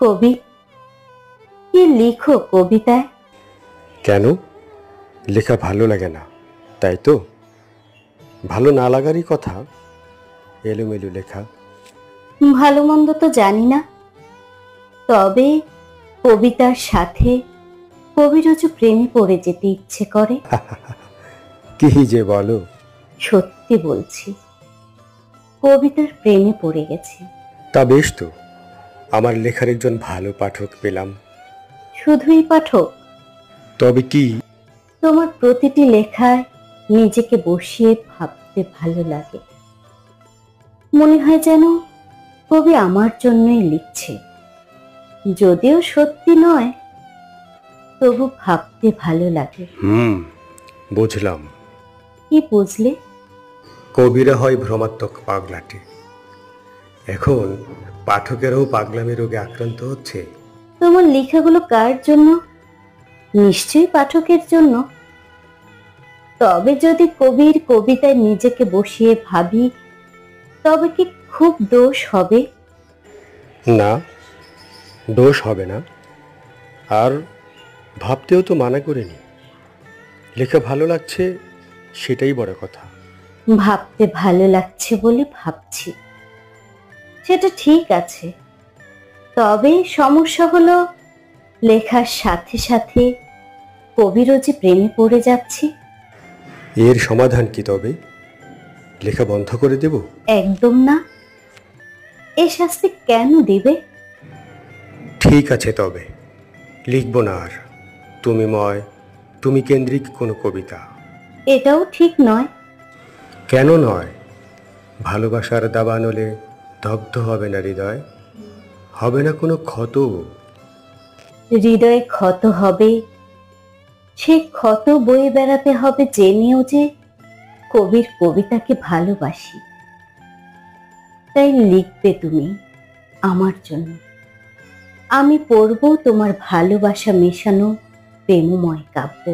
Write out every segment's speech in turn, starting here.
কবি, কি লিখো কবিতায়? কেন? লেখা ভালো লাগে না তাই তো? ভালো না লাগারই কথা। এলোমেলো লেখা। ভালো মন্দ তো জানি না, তবে কবিতার সাথে কবিরজ প্রেমে পড়ে যেতে ইচ্ছে করে। কি যে বলো! সত্যি বলছি, কবিতার প্রেমে পড়ে গেছি। তা বেশ তো, আমার লেখার একজন ভালো পাঠক পেলাম। শুধুই পাঠক? তবে কি? তোমার প্রতিটি লেখায় নিজেকে বসিয়ে ভাবতে ভালো লাগে। মনে হয় যেন কবি আমার জন্যই লিখছে, যদিও সত্যি নয়, তবু ভাবতে ভালো লাগে। বুঝলাম। কি বুঝলে? কবিরা হয় ভ্রমাত্মক পাগলাটে। এখন পাঠকেরাও পাগলামি রোগে আক্রান্ত হচ্ছে। তোমার লেখাগুলো কার জন্য? নিশ্চয়ই পাঠকের জন্য। তবে যদি কবির কবিতায় নিজেকে বসিয়ে ভাবি, তবে কি খুব দোষ হবে? না, দোষ হবে না। আর ভাবতেও তো মানা করিনি। লেখা ভালো লাগছে, সেটাই বড় কথা। ভাবতে ভালো লাগছে বলে ভাবছি, সেটা ঠিক আছে। তবে সমস্যা হলো, লেখার সাথে সাথে কবিরও যে প্রেমে পড়ে যাচ্ছি। এর সমাধান কি তবে? লেখা বন্ধ করে দেব? একদম না। এ শাস্তি কেন দিবে? ঠিক আছে, তবে লিখব না আর তুমিময়, তুমি কেন্দ্রিক কোনো কবিতা। এটাও ঠিক নয়। কেন নয়? ভালোবাসার দাবানলে দগ্ধ হবে না হৃদয়, হবে না কোনো ক্ষত। হৃদয়ে ক্ষত হবে, সে ক্ষত বয়ে বেড়াতে হবে জেনেও যে কবির কবিতাকে ভালোবাসি। তাই লিখবে তুমি আমার জন্য, আমি পড়ব তোমার ভালোবাসা মেশানো প্রেমময় কাব্য,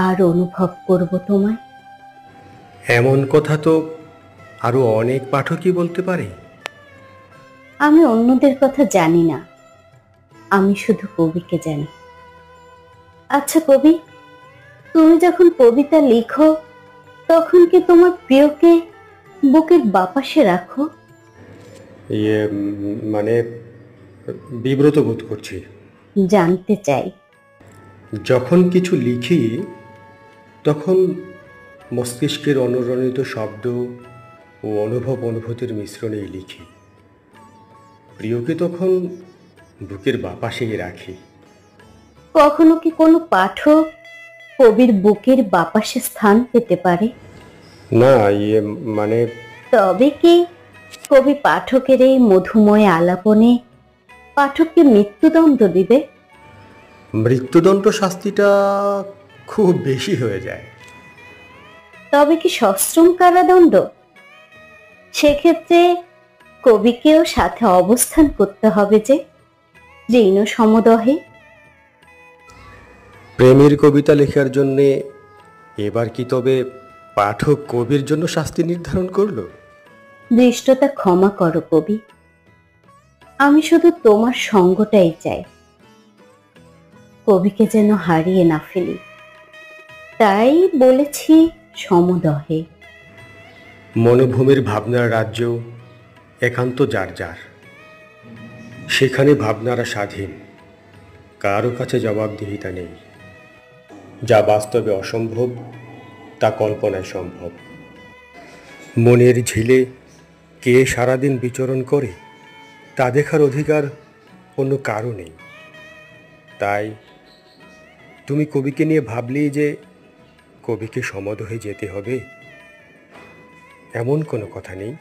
আর অনুভব করব তোমায়। এমন কথা তো আরো অনেক পাঠকই বলতে পারে। আমি অন্যদের কথা জানি না, আমি শুধু কবিকে জানি। আচ্ছা কবি, তুমি যখন কবিতা লিখো, তখন কি তোমার প্রিয়কে বুকের বাপাশে রাখো? মানে বিব্রত বোধ করছি। জানতে চাই। যখন কিছু লিখি, তখন মস্তিষ্কের অনুরণিত শব্দ ও অনুভূতির মিশ্রণেই লিখি। প্রিয়কে তখন বুকের বাপাশেই রাখি। কখনো কি কোনো পাঠক কবির বুকের বাপাশে স্থান পেতে পারে? না, মানে তবে কি কবি পাঠকের এই মধুময় আলাপনে পাঠককে মৃত্যুদণ্ড দিবে? মৃত্যুদণ্ড শাস্তিটা খুব বেশি হয়ে যায়। তবে কি সশ্রম কারাদণ্ড? সেক্ষেত্রে কবিকেও সাথে অবস্থান করতে হবে যে ঋণ সমদহে। প্রেমের কবিতা লেখার জন্যে এবার কি তবে পাঠক কবির জন্য শাস্তি নির্ধারণ করলো? দৃষ্টতা ক্ষমা করো কবি, আমি শুধু তোমার সঙ্গটাই চাই, কবিকে যেন হারিয়ে না ফেলি। তাই বলেছি সমদহে। মনোভূমির ভাবনার রাজ্য একান্ত যার যার, সেখানে ভাবনারা স্বাধীন, কারো কাছে জবাবদিহিতা নেই। যা বাস্তবে অসম্ভব, তা কল্পনায় সম্ভব। মনের ঝিলে কে সারাদিন বিচরণ করে, তা দেখার অধিকার অন্য কারো নেই। তাই তুমি কবিকে নিয়ে ভাবলেই যে কবিকে সমদহে যেতে হবে, এমন কোনো কথা নেই।